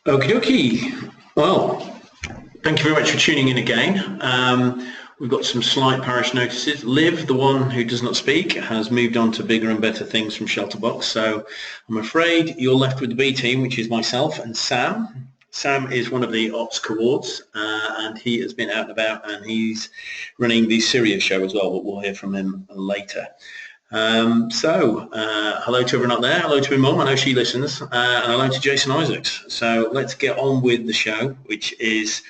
Okie dokie. Well, thank you very much for tuning in again. We've got some slight parish notices. Liv, the one who does not speak, has moved on to bigger and better things from ShelterBox. So I'm afraid you're left with the B team, which is myself and Sam. Sam is one of the ops coords, and he has been out and about, and he's running the Syria show as well, but we'll hear from him later. Hello to everyone out there. Hello to my mum. I know she listens. And hello to Jason Isaacs. So let's get on with the show, which is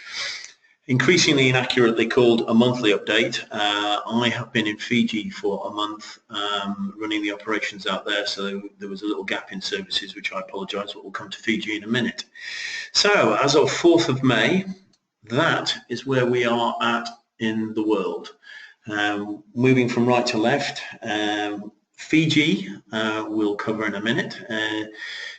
increasingly inaccurately called a monthly update. I have been in Fiji for a month running the operations out there, so there was a little gap in services, which I apologise, but we'll come to Fiji in a minute. So as of 4th of May, that is where we are at in the world. Moving from right to left, Fiji we'll cover in a minute.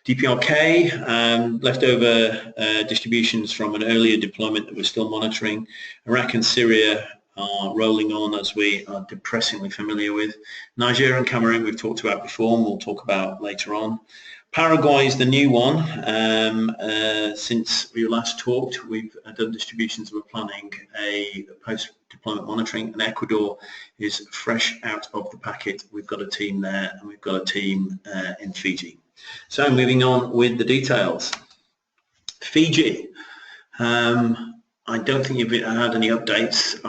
DPRK, leftover distributions from an earlier deployment that we're still monitoring. Iraq and Syria are rolling on, as we are depressingly familiar with. Nigeria and Cameroon we've talked about before and we'll talk about later on. Paraguay is the new one. Since we last talked, we've done distributions. We're planning a post-deployment monitoring, and Ecuador is fresh out of the packet. We've got a team there, and we've got a team in Fiji. So moving on with the details. Fiji. I don't think you've had any updates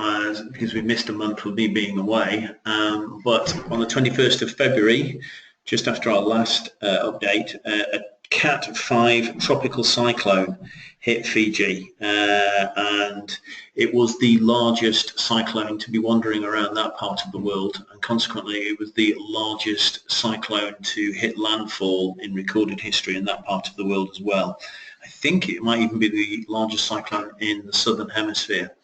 because we missed a month with me being away, but on the 21st of February, just after our last update, a Cat 5 tropical cyclone hit Fiji, and it was the largest cyclone to be wandering around that part of the world, and consequently it was the largest cyclone to hit landfall in recorded history in that part of the world as well. I think it might even be the largest cyclone in the southern hemisphere.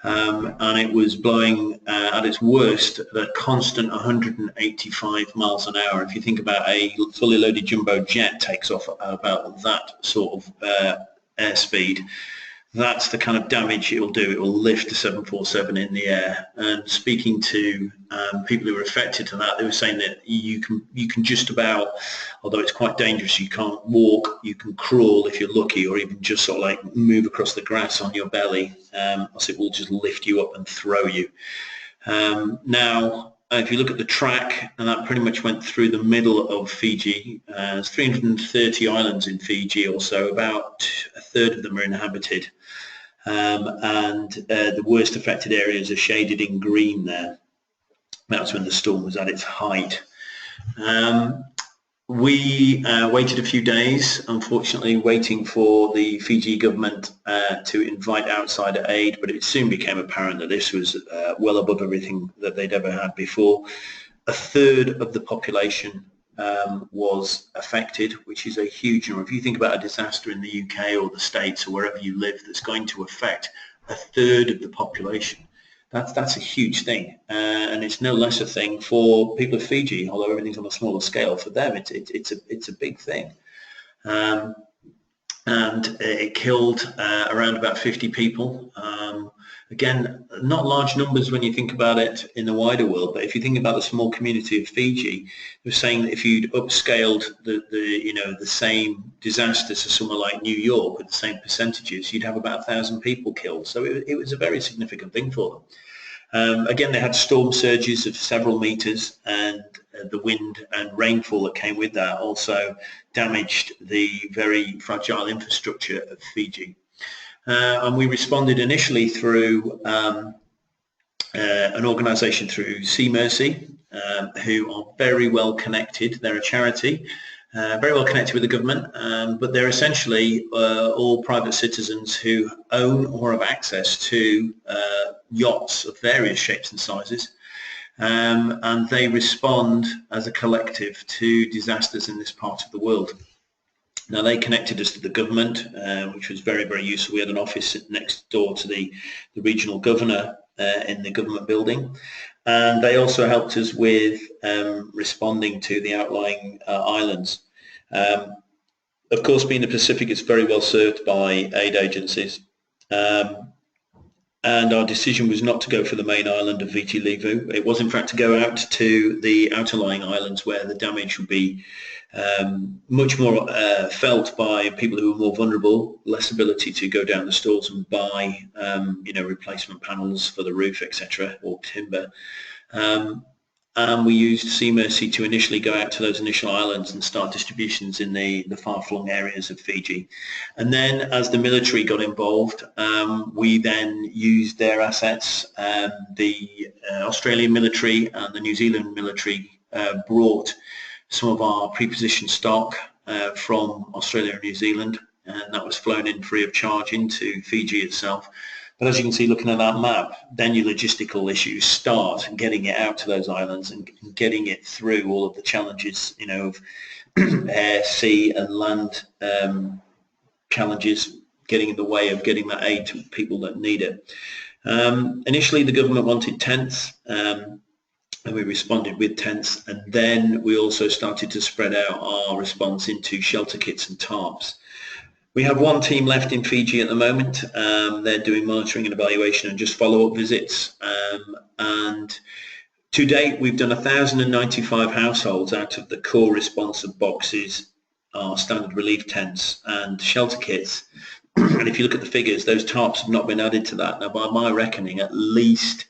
And it was blowing at its worst at a constant 185 miles an hour. If you think about a fully loaded jumbo jet takes off at about that sort of airspeed, that's the kind of damage it will do. It will lift the 747 in the air. And speaking to people who were affected to that, they were saying that you can just about, although it's quite dangerous, you can't walk, you can crawl if you're lucky, or even just sort of like move across the grass on your belly, else it will just lift you up and throw you. Now, if you look at the track, and that pretty much went through the middle of Fiji. There's 330 islands in Fiji, or so. About a third of them are inhabited. And the worst affected areas are shaded in green there. That's when the storm was at its height. We waited a few days, unfortunately, waiting for the Fiji government to invite outsider aid, but it soon became apparent that this was well above everything that they'd ever had before. A third of the population was affected, which is a huge number. If you think about a disaster in the UK or the States or wherever you live that's going to affect a third of the population, that's a huge thing, and it's no less a thing for people of Fiji. Although everything's on a smaller scale, for them it's a big thing. And it killed around about 50 people. Again, not large numbers when you think about it in the wider world, but if you think about the small community of Fiji, they're saying that if you'd upscaled the same disasters to somewhere like New York with the same percentages, you'd have about 1,000 people killed. So it was a very significant thing for them. Again, they had storm surges of several meters, and the wind and rainfall that came with that also damaged the very fragile infrastructure of Fiji. And we responded initially through an organisation through Sea Mercy, who are very well connected. They're a charity, very well connected with the government, but they're essentially all private citizens who own or have access to yachts of various shapes and sizes. And they respond as a collective to disasters in this part of the world. Now, they connected us to the government, which was very, very useful. We had an office next door to the regional governor in the government building. And they also helped us with responding to the outlying islands. Of course, being the Pacific, it's very well served by aid agencies. and our decision was not to go for the main island of Viti Levu. It was in fact to go out to the outer-lying islands where the damage would be much more felt by people who are more vulnerable, less ability to go down the stores and buy replacement panels for the roof, etc., or timber. And we used Sea Mercy to initially go out to those initial islands and start distributions in the far-flung areas of Fiji. And then as the military got involved, we then used their assets. The Australian military and the New Zealand military brought some of our pre-positioned stock from Australia and New Zealand, and that was flown in free of charge into Fiji itself. But as you can see, looking at that map, then your logistical issues start, getting it out to those islands and getting it through all of the challenges, of air, sea and land challenges, getting in the way of getting that aid to people that need it. Initially, the government wanted tents, and we responded with tents, and then we also started to spread out our response into shelter kits and tarps. We have one team left in Fiji at the moment. They're doing monitoring and evaluation and just follow-up visits. And to date, we've done 1,095 households out of the core response of boxes, our standard relief tents and shelter kits. And if you look at the figures, those tarps have not been added to that. Now, by my reckoning, at least,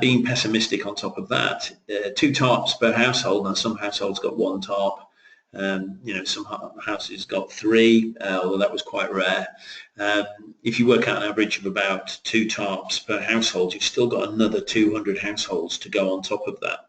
being pessimistic on top of that, 2 tarps per household. Now, some households got 1 tarp. Some houses got 3, although that was quite rare. If you work out an average of about 2 tarps per household, you've still got another 200 households to go on top of that.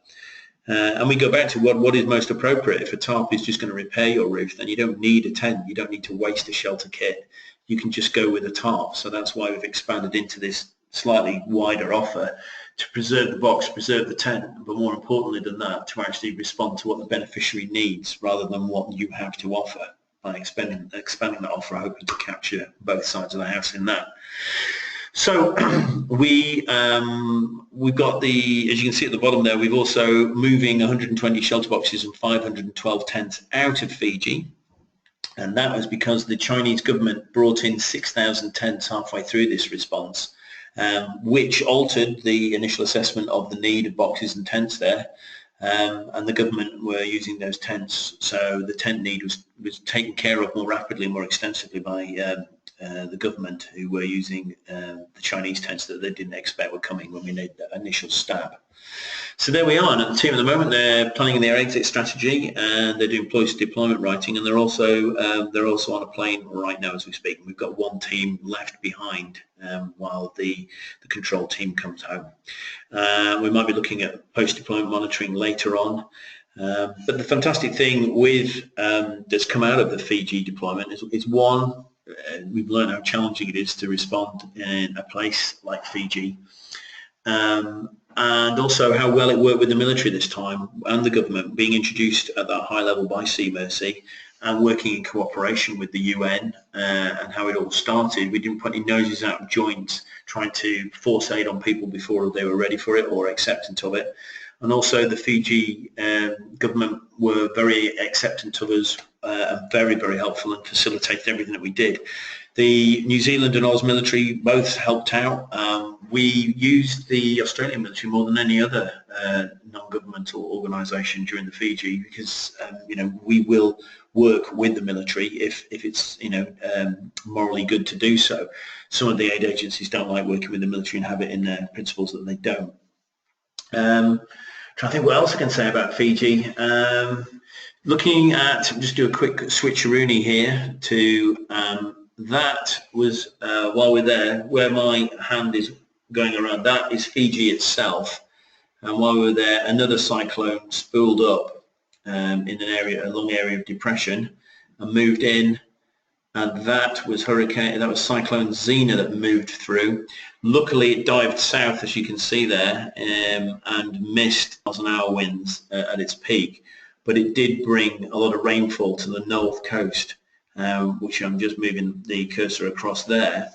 And we go back to what is most appropriate. If a tarp is just going to repair your roof, then you don't need a tent. You don't need to waste a shelter kit. You can just go with a tarp. So that's why we've expanded into this slightly wider offer to preserve the box, preserve the tent, but more importantly than that, to actually respond to what the beneficiary needs rather than what you have to offer. By expanding that offer, hoping to capture both sides of the house in that. So we've got the, as you can see at the bottom there, we've also moving 120 shelter boxes and 512 tents out of Fiji. And that was because the Chinese government brought in 6,000 tents halfway through this response, which altered the initial assessment of the need of boxes and tents there. And the government were using those tents, so the tent need was taken care of more rapidly and more extensively by the government, who were using the Chinese tents that they didn't expect were coming when we made that initial stab. So there we are, and at the team at the moment, they're planning their exit strategy and they're doing policy deployment writing, and they're also on a plane right now as we speak. We've got one team left behind while the control team comes home. We might be looking at post-deployment monitoring later on. But the fantastic thing with that's come out of the Fiji deployment is one, we've learned how challenging it is to respond in a place like Fiji. And also how well it worked with the military this time and the government, being introduced at that high level by Sea Mercy and working in cooperation with the UN, and how it all started. We didn't put any noses out of joint trying to force aid on people before they were ready for it or acceptant of it. And also the Fiji government were very acceptant of us and very, very helpful and facilitated everything that we did. The New Zealand and Oz military both helped out. We used the Australian military more than any other non-governmental organisation during the Fiji because, we will work with the military if it's, morally good to do so. Some of the aid agencies don't like working with the military and have it in their principles that they don't. Trying to think what else I can say about Fiji. Looking at, just do a quick switcheroony here to that was, while we're there, where my hand is going around, that is Fiji itself. And while we were there, another cyclone spooled up in a long area of depression and moved in. And that was Cyclone Zena that moved through. Luckily, it dived south, as you can see there, and missed miles-an-hour winds at its peak. But it did bring a lot of rainfall to the north coast, which I'm just moving the cursor across there.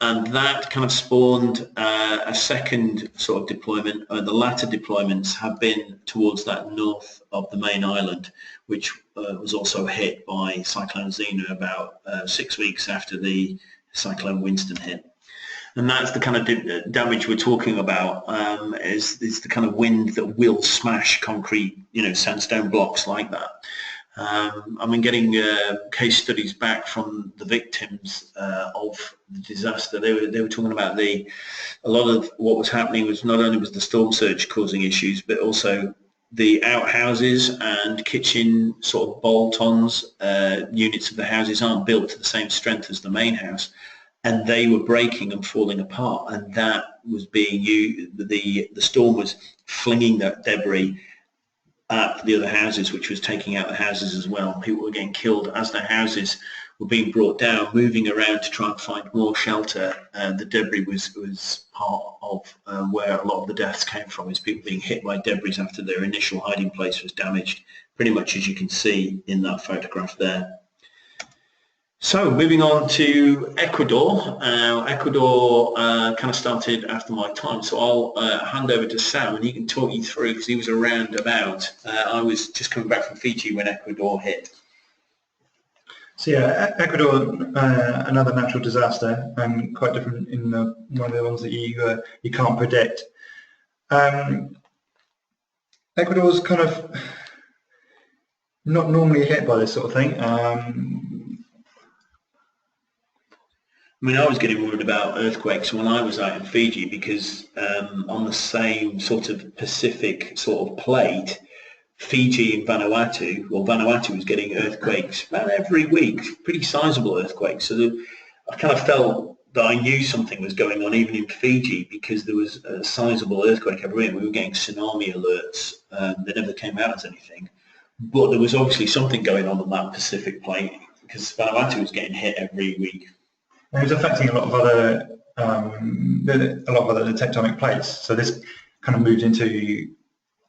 And that kind of spawned a second sort of deployment. The latter deployments have been towards that north of the main island, which was also hit by Cyclone Zena about 6 weeks after the Cyclone Winston hit. And that's the kind of damage we're talking about, is the kind of wind that will smash concrete, sandstone blocks like that. I mean, getting case studies back from the victims of the disaster, they were talking about a lot of what was happening was not only was the storm surge causing issues, but also the outhouses and kitchen sort of bolt-ons units of the houses aren't built to the same strength as the main house, and they were breaking and falling apart, and that was being used. The storm was flinging that debris at the other houses, which was taking out the houses as well. People were getting killed as their houses were being brought down, moving around to try and find more shelter. The debris was part of where a lot of the deaths came from, is people being hit by debris after their initial hiding place was damaged, pretty much as you can see in that photograph there. So moving on to Ecuador. Ecuador kind of started after my time, so I'll hand over to Sam and he can talk you through, because he was around about. I was just coming back from Fiji when Ecuador hit. So yeah, Ecuador, another natural disaster, and quite different in one of the ones that you can't predict. Ecuador's kind of not normally hit by this sort of thing. I mean, I was getting worried about earthquakes when I was out in Fiji, because on the same sort of Pacific sort of plate, Fiji and Vanuatu was getting earthquakes about every week, pretty sizable earthquakes. So I kind of felt that I knew something was going on even in Fiji, because there was a sizable earthquake every week. We were getting tsunami alerts. They never came out as anything. But there was obviously something going on that Pacific plate, because Vanuatu was getting hit every week. And it was affecting a lot of other tectonic plates. So this kind of moved into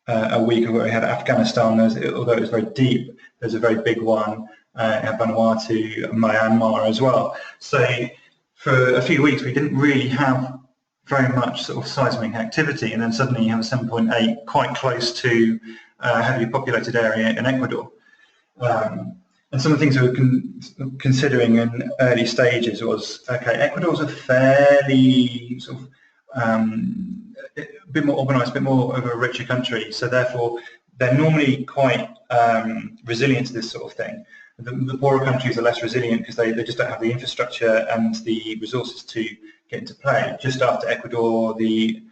a week where we had Afghanistan. Although it was very deep, there's a very big one. Had Vanuatu, Myanmar as well. So for a few weeks we didn't really have very much sort of seismic activity, and then suddenly you have a 7.8 quite close to a heavily populated area in Ecuador. And some of the things we were considering in early stages was, okay, Ecuador's a fairly sort of a bit more organised, a bit more of a richer country, so therefore they're normally quite resilient to this sort of thing. The poorer countries are less resilient because they just don't have the infrastructure and the resources to get into play. Just after Ecuador, the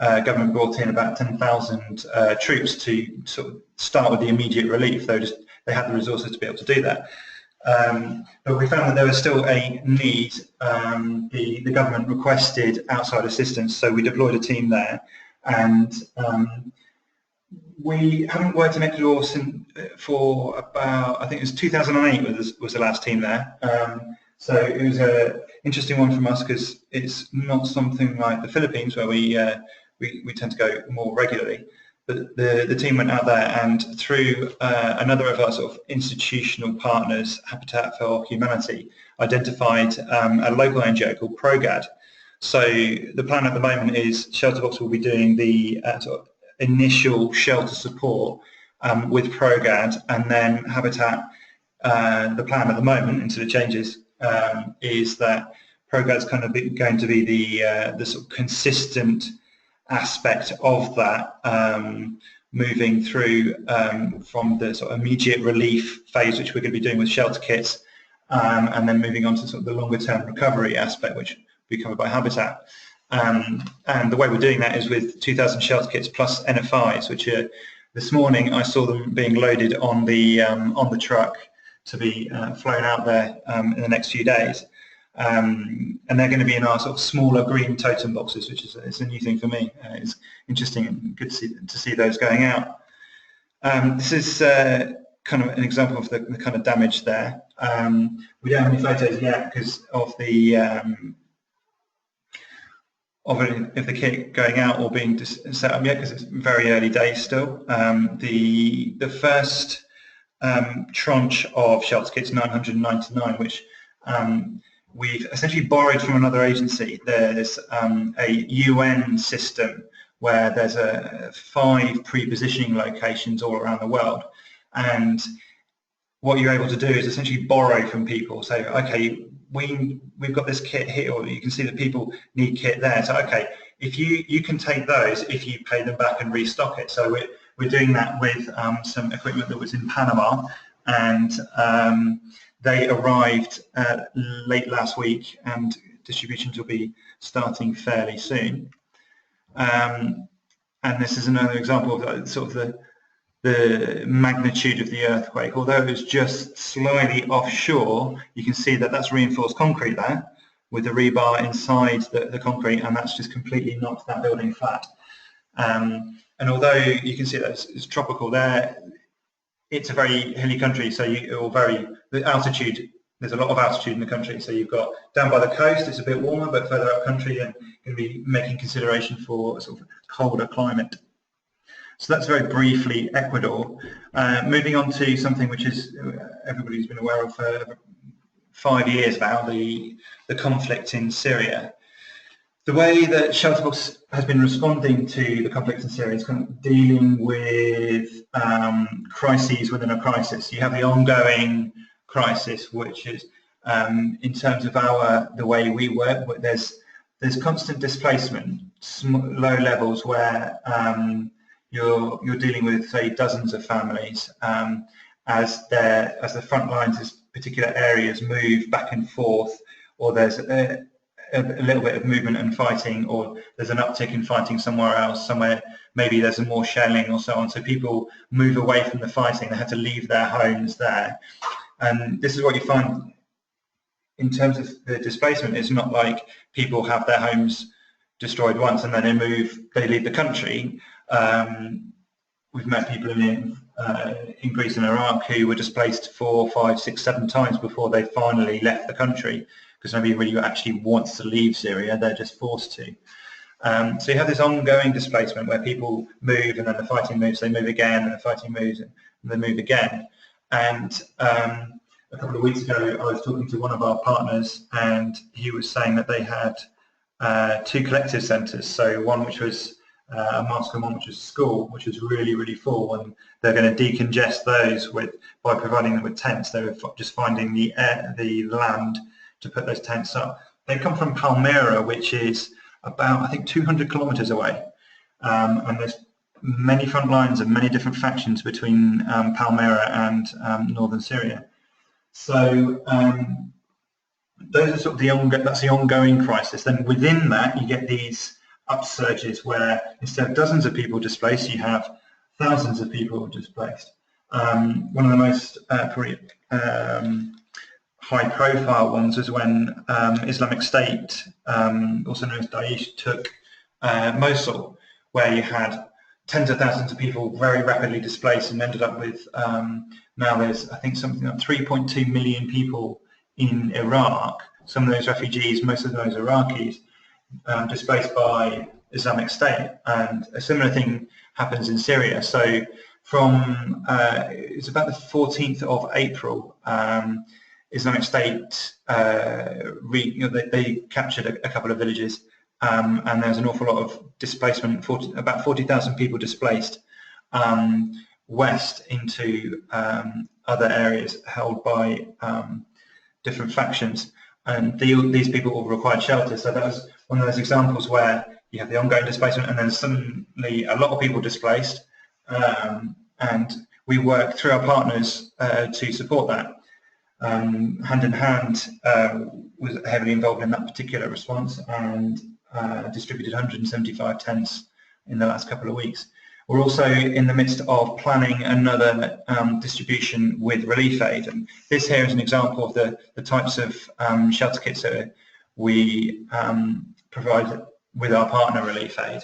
government brought in about 10,000 troops to sort of start with the immediate relief. They had the resources to be able to do that. But we found that there was still a need. The government requested outside assistance, so we deployed a team there. And we haven't worked in Ecuador for about, I think it was 2008 was the last team there. So it was an interesting one from us, because it's not something like the Philippines where we tend to go more regularly. But the team went out there, and through another of our sort of institutional partners, Habitat for Humanity, identified a local NGO called ProGAD. So the plan at the moment is ShelterBox will be doing the sort of initial shelter support with ProGAD, and then Habitat, the plan at the moment, until it changes, is that ProGAD's kind of going to be the sort of consistent aspect of that, moving through from the sort of immediate relief phase, which we're going to be doing with shelter kits, and then moving on to sort of the longer term recovery aspect, which will be covered by Habitat. And the way we're doing that is with 2,000 shelter kits plus NFIs, which are, this morning I saw them being loaded on the truck to be flown out there in the next few days. And they're going to be in our sort of smaller green totem boxes, which is it's a new thing for me. It's interesting and good to see those going out. This is kind of an example of the kind of damage there. We don't have any photos yet because of the kit going out or being set up yet, because it's very early days still. The first tranche of shelter kits, 999, which we've essentially borrowed from another agency. There's a UN system where there's 5 pre-positioning locations all around the world, and what you're able to do is essentially borrow from people. So, okay, we've got this kit here, or you can see that people need kit there. So okay, if you can take those if you pay them back and restock it. So we're doing that with some equipment that was in Panama, and they arrived late last week, and distributions will be starting fairly soon. And this is another example of sort of the magnitude of the earthquake. Although it was just slightly offshore, you can see that that's reinforced concrete there with the rebar inside the concrete, and that's just completely knocked that building flat. And although you can see that it's tropical there, it's a very hilly country, so the altitude, there's a lot of altitude in the country. So you've got down by the coast, it's a bit warmer, but further up country, and going to be making consideration for sort of colder climate. So that's very briefly Ecuador. Moving on to something which is everybody's been aware of for 5 years now, the conflict in Syria. The way that ShelterBox has been responding to the conflict in Syria is kind of dealing with crises within a crisis. You have the ongoing crisis, which is in terms of the way we work. There's constant displacement, low levels where you're dealing with, say, dozens of families as the front lines of particular areas move back and forth, or there's a little bit of movement and fighting, or there's an uptick in fighting somewhere else, somewhere maybe there's more shelling or so on. So people move away from the fighting. They have to leave their homes there. And this is what you find in terms of the displacement. It's not like people have their homes destroyed once and then they leave the country. We've met people in Greece and Iraq who were displaced 4, 5, 6, 7 times before they finally left the country, because nobody really actually wants to leave Syria, they're just forced to. So you have this ongoing displacement where people move and then the fighting moves, they move again, and the fighting moves and they move again. And a couple of weeks ago I was talking to one of our partners, and he was saying that they had 2 collective centres, so one which was a mosque and one which was school, which was really, really full, and they're going to decongest those by providing them with tents. They were just finding the land to put those tents up. They come from Palmyra, which is about, I think, 200 kilometres away, and there's many front lines and many different factions between Palmyra and northern Syria. So those are sort of that's the ongoing crisis. Then within that, you get these upsurges where instead of dozens of people displaced, you have thousands of people displaced. One of the most high-profile ones was when Islamic State, also known as Daesh, took Mosul, where you had tens of thousands of people very rapidly displaced, and ended up with now there's, I think, something like 3.2 million people in Iraq. Some of those refugees, most of those Iraqis, displaced by Islamic State, and a similar thing happens in Syria. So from it's about the 14th of April, Islamic State they captured a couple of villages, and there's an awful lot of displacement. About 40,000 people displaced west into other areas held by different factions, and these people all required shelter. So that was one of those examples where you have the ongoing displacement and then suddenly a lot of people displaced, and we work through our partners to support that. Hand in Hand was heavily involved in that particular response, and distributed 175 tents in the last couple of weeks. We're also in the midst of planning another distribution with Relief Aid, and this here is an example of the types of shelter kits that we provide with our partner Relief Aid.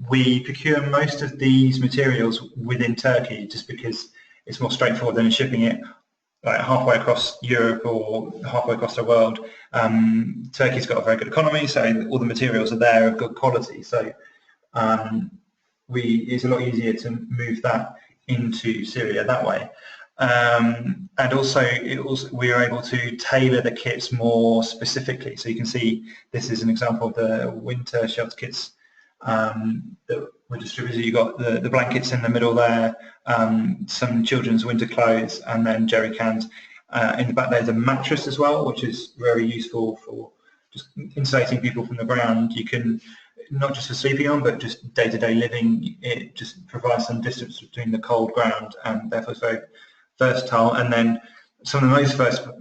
We procure most of these materials within Turkey just because it's more straightforward than shipping it like halfway across Europe or halfway across the world. Turkey's got a very good economy, so all the materials are there of good quality. So it's a lot easier to move that into Syria that way. And also, we are able to tailor the kits more specifically. So you can see this is an example of the winter shelter kits that were distributed. You've got the blankets in the middle there, some children's winter clothes, and then jerry cans. In the back there's a mattress as well, which is very useful for just insulating people from the ground. You can, not just for sleeping on, but just day-to-day living, it just provides some distance between the cold ground, and therefore it's very versatile. And then some of the most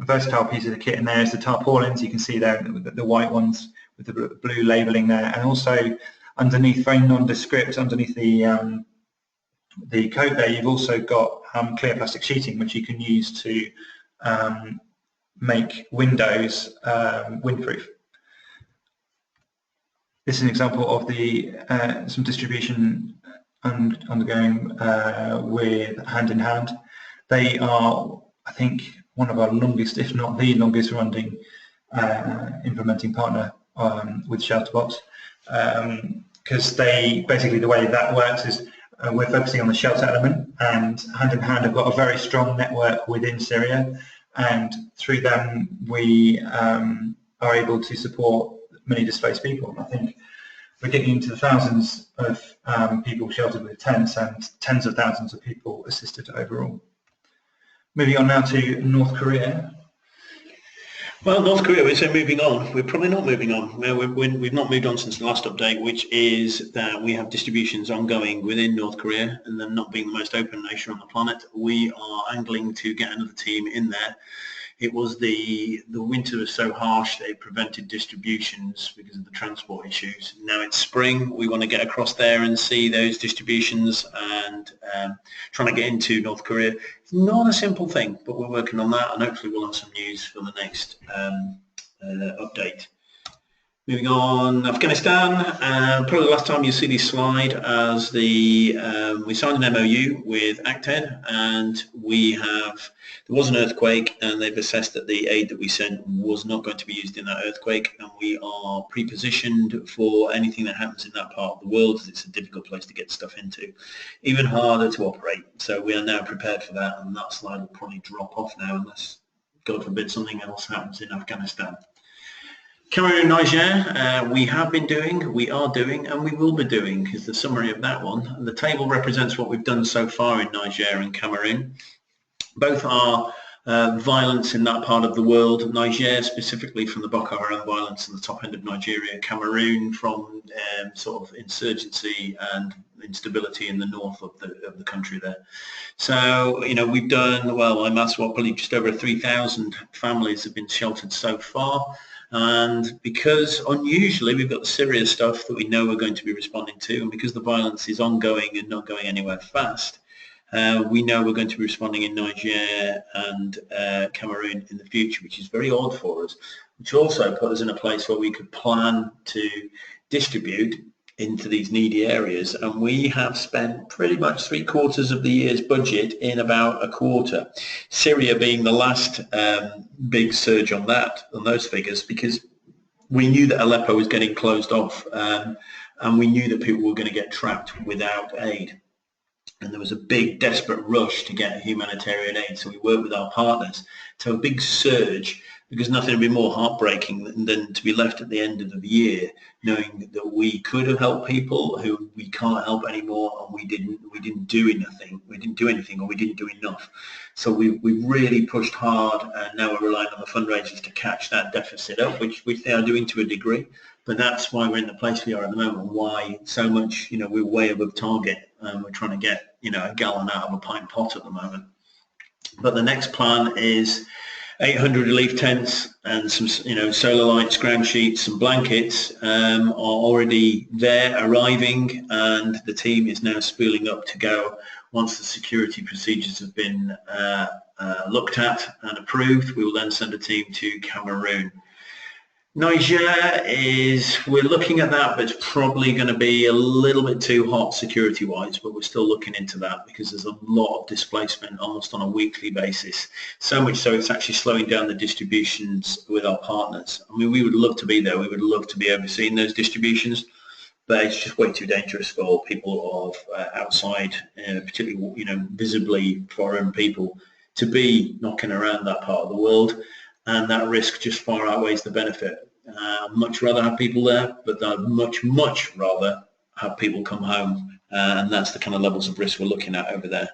versatile pieces of the kit in there is the tarpaulins. You can see there the white ones with the blue labelling there, and also underneath, very nondescript, underneath the coat there, you've also got clear plastic sheeting, which you can use to make windows windproof. This is an example of the some distribution undergoing with Hand in Hand. They are, I think, one of our longest, if not the longest running implementing partner with ShelterBox, because they basically, the way that works is we're focusing on the shelter element, and Hand in Hand have got a very strong network within Syria, and through them we are able to support many displaced people. I think we're getting into the thousands of people sheltered with tents, and tens of thousands of people assisted overall. Moving on now to North Korea. Well, North Korea, we say moving on. We're probably not moving on. We've not moved on since the last update, which is that we have distributions ongoing within North Korea, and them not being the most open nation on the planet, we are angling to get another team in there. It was the winter was so harsh that it prevented distributions because of the transport issues. Now it's spring. We want to get across there and see those distributions, and trying to get into North Korea. It's not a simple thing, but we're working on that, and hopefully we'll have some news for the next update. Moving on, Afghanistan. Probably the last time you see this slide, as we signed an MOU with ACTED, and there was an earthquake, and they've assessed that the aid that we sent was not going to be used in that earthquake, and we are pre-positioned for anything that happens in that part of the world, as it's a difficult place to get stuff into, even harder to operate. So we are now prepared for that, and that slide will probably drop off now unless, God forbid, something else happens in Afghanistan. Cameroon, Niger, we have been doing, we are doing, and we will be doing, is the summary of that one. The table represents what we've done so far in Niger and Cameroon. Both are violence in that part of the world. Niger specifically from the Boko Haram violence in the top end of Nigeria. Cameroon from sort of insurgency and instability in the north of the country there. So, you know, we've done, well, I'm asked what, probably just over 3,000 families have been sheltered so far. And because unusually we've got the Syria stuff that we know we're going to be responding to, and because the violence is ongoing and not going anywhere fast, we know we're going to be responding in Niger and Cameroon in the future, which is very odd for us, which also put us in a place where we could plan to distribute into these needy areas, and we have spent pretty much 3/4 of the year's budget in about a quarter. Syria being the last big surge on those figures, because we knew that Aleppo was getting closed off, and we knew that people were going to get trapped without aid. And there was a big desperate rush to get humanitarian aid, so we worked with our partners to have a big surge, because nothing would be more heartbreaking than to be left at the end of the year knowing that we could have helped people who we can't help anymore, and we didn't do anything, or we didn't do enough. So we really pushed hard, and now we're relying on the fundraisers to catch that deficit up, which they are doing to a degree. But that's why we're in the place we are at the moment, why so much, you know, we're way above target. We're trying to get, you know, a gallon out of a pint pot at the moment. But the next plan is 800 relief tents and some, you know, solar lights, ground sheets and blankets are already there, arriving, and the team is now spooling up to go. Once the security procedures have been looked at and approved, we will then send a team to Cameroon. Niger we're looking at that, but it's probably going to be a little bit too hot security-wise, but we're still looking into that because there's a lot of displacement almost on a weekly basis. So much so it's actually slowing down the distributions with our partners. I mean, we would love to be there. We would love to be overseeing those distributions, but it's just way too dangerous for people of outside, particularly, you know, visibly foreign people, to be knocking around that part of the world. And that risk just far outweighs the benefit. Much rather have people there, but I'd much rather have people come home, and that's the kind of levels of risk we're looking at over there.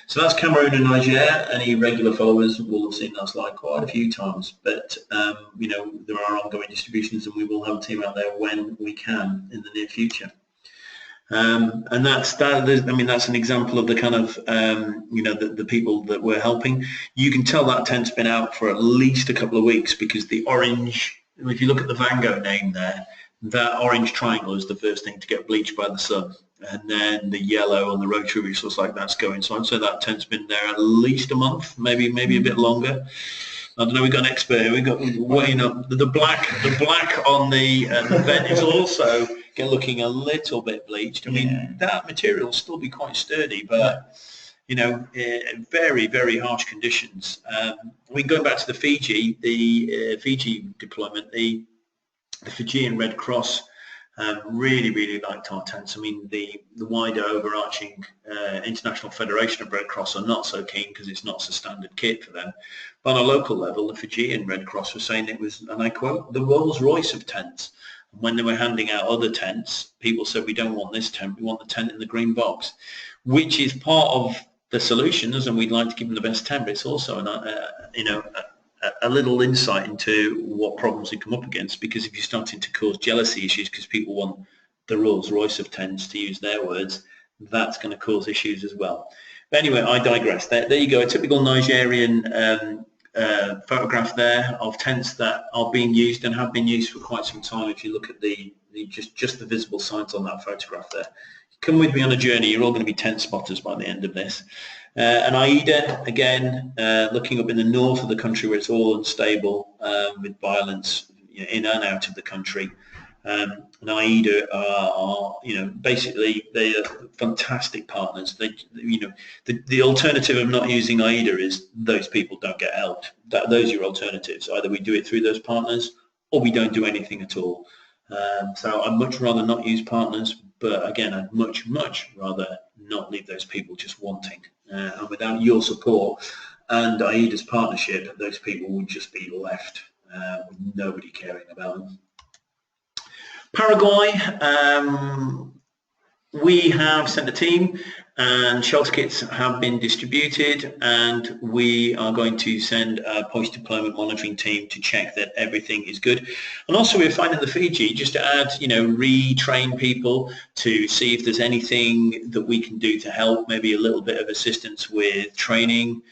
So that's Cameroon and Niger. Any regular followers will have seen that slide quite a few times. But you know, there are ongoing distributions, and we will have a team out there when we can in the near future. And that's that. I mean, that's an example of the kind of you know, the people that we're helping. You can tell that tent's been out for at least a couple of weeks, because the orange, if you look at the Vango name there, that orange triangle is the first thing to get bleached by the sun, and then the yellow on the rotary, which looks like that's going. So I'd say that tent's been there at least a month, maybe a bit longer. I don't know. We've got an expert here. We've got weighing up the black on the vent is also looking a little bit bleached. I mean, that material will still be quite sturdy, but you know, very, very harsh conditions. We can go back to the Fiji deployment. The Fijian Red Cross really liked our tents. I mean, the wider overarching International Federation of Red Cross are not so keen, because it's not a standard kit for them. But on a local level, the Fijian Red Cross was saying it was, and I quote, the Rolls Royce of tents. And when they were handing out other tents, people said, we don't want this tent, we want the tent in the green box, which is part of the solutions, and we'd like to give them the best tent, but it's also you know, a little insight into what problems we come up against, because if you're starting to cause jealousy issues because people want the Rolls Royce of tents, to use their words, that's going to cause issues as well. But anyway, I digress. There you go, a typical Nigerian photograph there of tents that are being used and have been used for quite some time. If you look at the just the visible signs on that photograph there. Come with me on a journey. You're all going to be tent spotters by the end of this. And AIDA, again, looking up in the north of the country where it's all unstable with violence, you know, in and out of the country. And AIDA are, you know, basically they are fantastic partners. They, you know, the alternative of not using AIDA is those people don't get helped. Those are your alternatives. Either we do it through those partners, or we don't do anything at all. So I'd much rather not use partners, but again, I'd much rather not leave those people just wanting. And without your support and AIDA's partnership, those people would just be left with nobody caring about them. Paraguay, we have sent a team, and shelter kits have been distributed, and we are going to send a post-deployment monitoring team to check that everything is good. And also we're finding the Fiji, just to add, you know, retrain people to see if there's anything that we can do to help, maybe a little bit of assistance with training,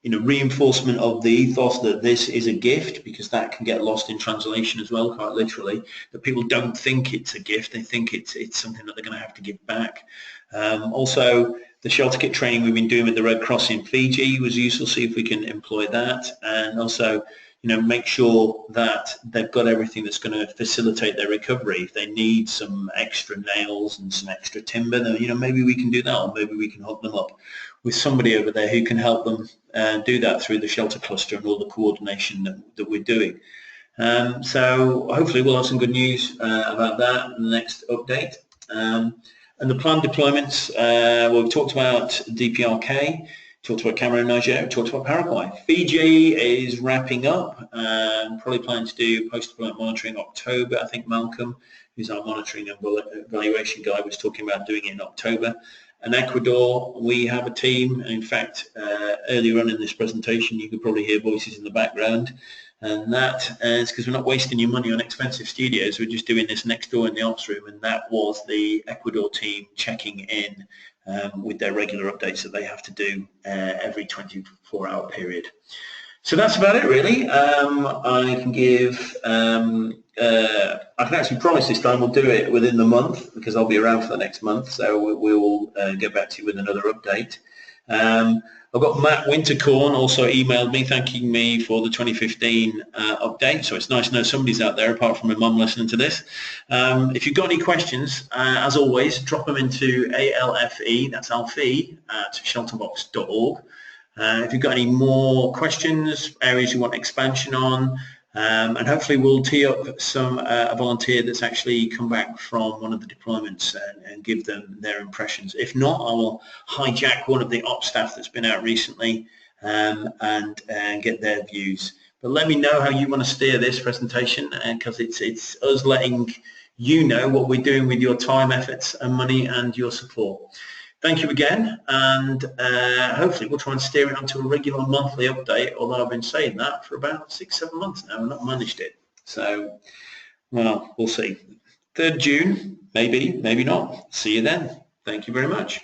you know, reinforcement of the ethos that this is a gift, because that can get lost in translation as well, quite literally, that people don't think it's a gift, they think it's something that they're going to have to give back. Also, the shelter kit training we've been doing with the Red Cross in Fiji was useful, see if we can employ that, and also, you know, make sure that they've got everything that's going to facilitate their recovery. If they need some extra nails and some extra timber, then, you know, maybe we can do that, or maybe we can hook them up with somebody over there who can help them do that through the shelter cluster and all the coordination that we're doing. So hopefully we'll have some good news about that in the next update. And the planned deployments, well, we've talked about DPRK, talked about Cameroon, Niger, talked about Paraguay. Fiji is wrapping up, probably planning to do post-deployment monitoring October. I think Malcolm, who's our monitoring and evaluation guy, was talking about doing it in October. And Ecuador, we have a team. In fact, earlier on in this presentation, you could probably hear voices in the background. And that is because we're not wasting your money on expensive studios. We're just doing this next door in the ops room. And that was the Ecuador team checking in with their regular updates that they have to do every 24-hour period. So that's about it, really. I can give, I can actually promise this time we'll do it within the month, because I'll be around for the next month, so we will get back to you with another update. I've got Matt Wintercorn also emailed me thanking me for the 2015 update, so it's nice to know somebody's out there apart from my mum listening to this. If you've got any questions, as always, drop them into ALFE, that's Alfie, at ShelterBox.org. If you've got any more questions, areas you want expansion on, and hopefully we'll tee up a volunteer that's actually come back from one of the deployments and give them their impressions. If not, I will hijack one of the ops staff that's been out recently and get their views. But let me know how you want to steer this presentation, because it's us letting you know what we're doing with your time, efforts and money and your support. thank you again, and hopefully we'll try and steer it onto a regular monthly update, although I've been saying that for about 6-7 months now and not managed it. So, well, we'll see. 3rd June, maybe, maybe not. See you then. Thank you very much.